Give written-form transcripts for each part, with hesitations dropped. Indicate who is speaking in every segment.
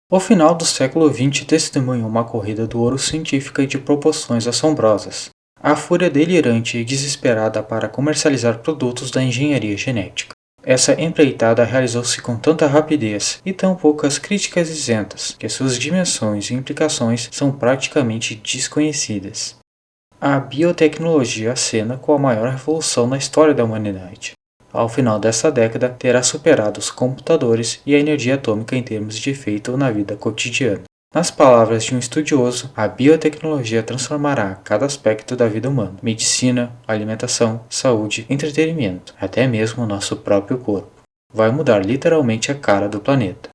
Speaker 1: O final do século XX testemunhou uma corrida do ouro científica de proporções assombrosas. A fúria delirante e desesperada para comercializar produtos da engenharia genética. Essa empreitada realizou-se com tanta rapidez e tão poucas críticas isentas que suas dimensões e implicações são praticamente desconhecidas. A biotecnologia acena com a maior revolução na história da humanidade. Ao final dessa década, terá superado os computadores e a energia atômica em termos de efeito na vida cotidiana. Nas palavras de um estudioso, a biotecnologia transformará cada aspecto da vida humana: medicina, alimentação, saúde, entretenimento, até mesmo o nosso próprio corpo. Vai mudar literalmente a cara do planeta.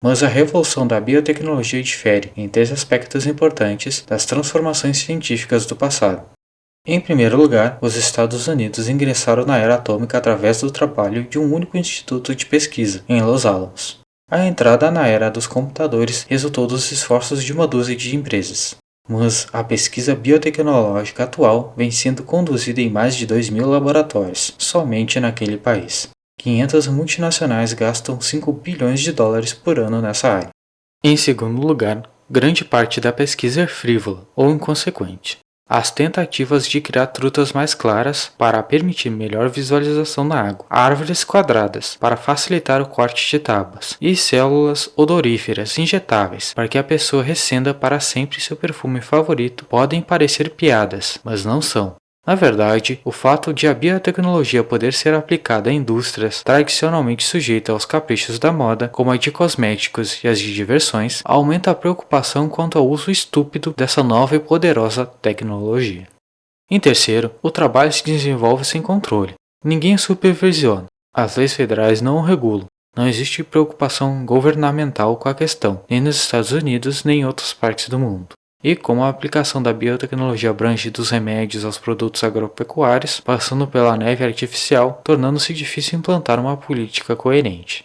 Speaker 1: Mas a revolução da biotecnologia difere em três aspectos importantes das transformações científicas do passado. Em primeiro lugar, os Estados Unidos ingressaram na era atômica através do trabalho de um único instituto de pesquisa, em Los Alamos. A entrada na era dos computadores resultou dos esforços de uma dúzia de empresas. Mas a pesquisa biotecnológica atual vem sendo conduzida em mais de 2.000 laboratórios, somente naquele país. 500 multinacionais gastam 5 bilhões de dólares por ano nessa área. Em segundo lugar, grande parte da pesquisa é frívola ou inconsequente. As tentativas de criar trutas mais claras para permitir melhor visualização na água, árvores quadradas para facilitar o corte de tábuas e células odoríferas injetáveis para que a pessoa recenda para sempre seu perfume favorito podem parecer piadas, mas não são. Na verdade, o fato de a biotecnologia poder ser aplicada em indústrias tradicionalmente sujeitas aos caprichos da moda, como a de cosméticos e as de diversões, aumenta a preocupação quanto ao uso estúpido dessa nova e poderosa tecnologia. Em terceiro, o trabalho se desenvolve sem controle. Ninguém o supervisiona. As leis federais não o regulam. Não existe preocupação governamental com a questão, nem nos Estados Unidos nem em outras partes do mundo. E como a aplicação da biotecnologia abrange dos remédios aos produtos agropecuários, passando pela neve artificial, tornando-se difícil implantar uma política coerente.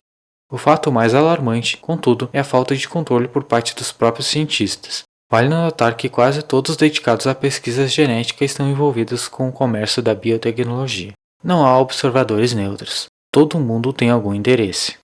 Speaker 1: O fato mais alarmante, contudo, é a falta de controle por parte dos próprios cientistas. Vale notar que quase todos dedicados à pesquisa genética estão envolvidos com o comércio da biotecnologia. Não há observadores neutros. Todo mundo tem algum interesse.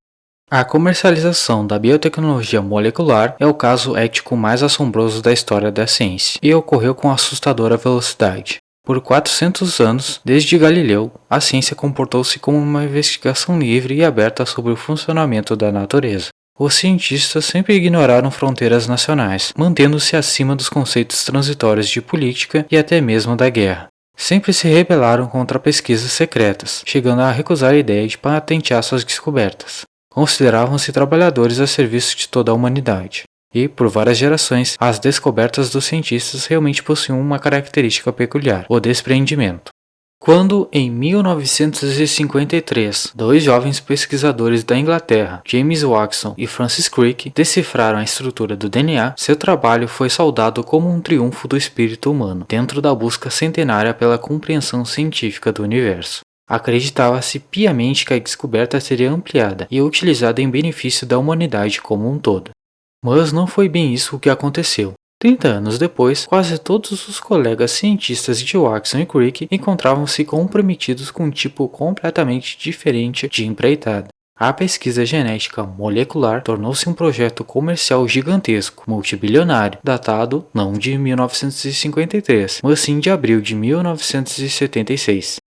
Speaker 1: A comercialização da biotecnologia molecular é o caso ético mais assombroso da história da ciência e ocorreu com assustadora velocidade. Por 400 anos, desde Galileu, a ciência comportou-se como uma investigação livre e aberta sobre o funcionamento da natureza. Os cientistas sempre ignoraram fronteiras nacionais, mantendo-se acima dos conceitos transitórios de política e até mesmo da guerra. Sempre se rebelaram contra pesquisas secretas, chegando a recusar a ideia de patentear suas descobertas. Consideravam-se trabalhadores a serviço de toda a humanidade. E, por várias gerações, as descobertas dos cientistas realmente possuíam uma característica peculiar: o despreendimento. Quando, em 1953, dois jovens pesquisadores da Inglaterra, James Watson e Francis Crick, decifraram a estrutura do DNA, seu trabalho foi saudado como um triunfo do espírito humano, dentro da busca centenária pela compreensão científica do universo. Acreditava-se piamente que a descoberta seria ampliada e utilizada em benefício da humanidade como um todo. Mas não foi bem isso o que aconteceu. 30 anos depois, quase todos os colegas cientistas de Watson e Crick encontravam-se comprometidos com um tipo completamente diferente de empreitada. A pesquisa genética molecular tornou-se um projeto comercial gigantesco, multibilionário, datado não de 1953, mas sim de abril de 1976.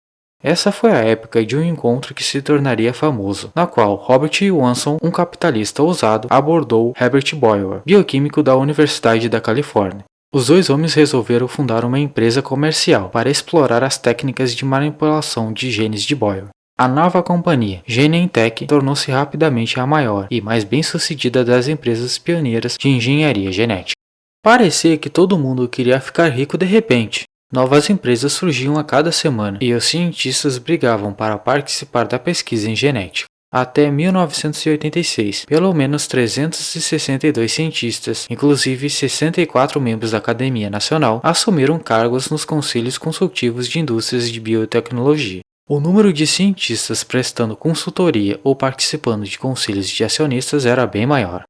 Speaker 1: Essa foi a época de um encontro que se tornaria famoso, na qual Robert Watson, um capitalista ousado, abordou Herbert Boyer, bioquímico da Universidade da Califórnia. Os dois homens resolveram fundar uma empresa comercial para explorar as técnicas de manipulação de genes de Boyer. A nova companhia, Genentech, tornou-se rapidamente a maior e mais bem-sucedida das empresas pioneiras de engenharia genética. Parecia que todo mundo queria ficar rico de repente. Novas empresas surgiam a cada semana e os cientistas brigavam para participar da pesquisa em genética. Até 1986, pelo menos 362 cientistas, inclusive 64 membros da Academia Nacional, assumiram cargos nos conselhos consultivos de indústrias de biotecnologia. O número de cientistas prestando consultoria ou participando de conselhos de acionistas era bem maior.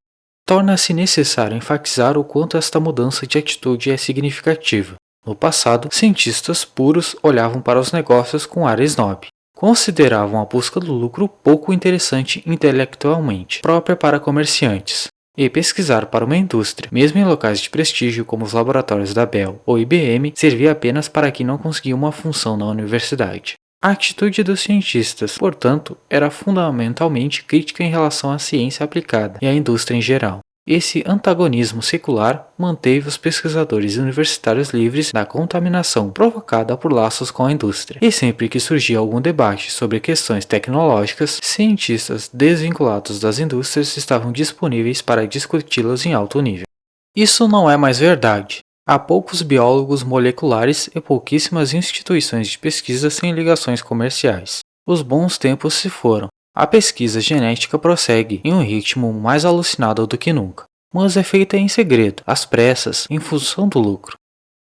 Speaker 1: Torna-se necessário enfatizar o quanto esta mudança de atitude é significativa. No passado, cientistas puros olhavam para os negócios com ar snob. Consideravam a busca do lucro pouco interessante intelectualmente, própria para comerciantes. E pesquisar para uma indústria, mesmo em locais de prestígio como os laboratórios da Bell ou IBM, servia apenas para quem não conseguia uma função na universidade. A atitude dos cientistas, portanto, era fundamentalmente crítica em relação à ciência aplicada e à indústria em geral. Esse antagonismo secular manteve os pesquisadores universitários livres da contaminação provocada por laços com a indústria. E sempre que surgia algum debate sobre questões tecnológicas, cientistas desvinculados das indústrias estavam disponíveis para discuti-las em alto nível. Isso não é mais verdade. Há poucos biólogos moleculares e pouquíssimas instituições de pesquisa sem ligações comerciais. Os bons tempos se foram. A pesquisa genética prossegue em um ritmo mais alucinado do que nunca, mas é feita em segredo, às pressas, em função do lucro.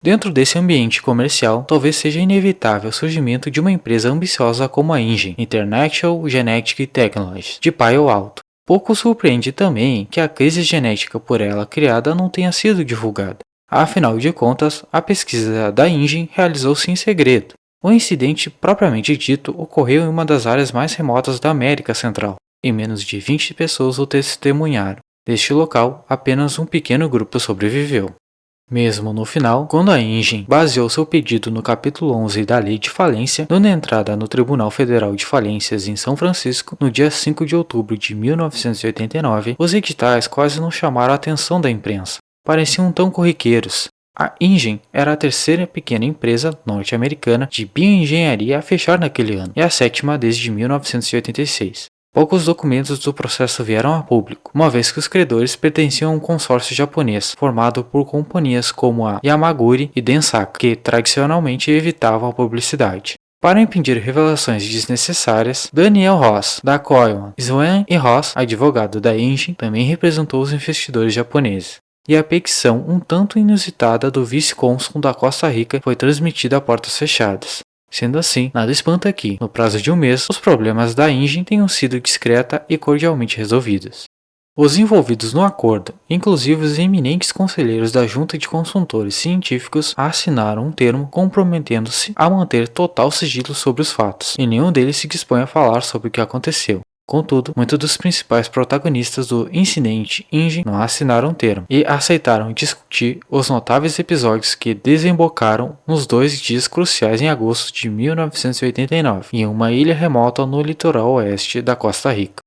Speaker 1: Dentro desse ambiente comercial, talvez seja inevitável o surgimento de uma empresa ambiciosa como a InGen, International Genetic Technologies, de Palo Alto. Pouco surpreende também que a crise genética por ela criada não tenha sido divulgada. Afinal de contas, a pesquisa da InGen realizou-se em segredo. O incidente propriamente dito ocorreu em uma das áreas mais remotas da América Central, e menos de 20 pessoas o testemunharam. Deste local, apenas um pequeno grupo sobreviveu. Mesmo no final, quando a InGen baseou seu pedido no capítulo 11 da Lei de Falência, dando entrada no Tribunal Federal de Falências em São Francisco, no dia 5 de outubro de 1989, os editais quase não chamaram a atenção da imprensa. Pareciam tão corriqueiros. A InGen era a terceira pequena empresa norte-americana de bioengenharia a fechar naquele ano, e a sétima desde 1986. Poucos documentos do processo vieram a público, uma vez que os credores pertenciam a um consórcio japonês, formado por companhias como a Yamaguri e Densaka, que tradicionalmente evitavam a publicidade. Para impedir revelações desnecessárias, Daniel Ross, da Koiman, Swan e Ross, advogado da InGen, também representou os investidores japoneses. E a petição um tanto inusitada do vice-cônsul da Costa Rica foi transmitida a portas fechadas. Sendo assim, nada espanta que, no prazo de um mês, os problemas da InGen tenham sido discreta e cordialmente resolvidos. Os envolvidos no acordo, inclusive os eminentes conselheiros da Junta de Consultores Científicos, assinaram um termo comprometendo-se a manter total sigilo sobre os fatos, e nenhum deles se dispõe a falar sobre o que aconteceu. Contudo, muitos dos principais protagonistas do incidente InGen não assinaram o termo e aceitaram discutir os notáveis episódios que desembocaram nos 2 dias cruciais em agosto de 1989, em uma ilha remota no litoral oeste da Costa Rica.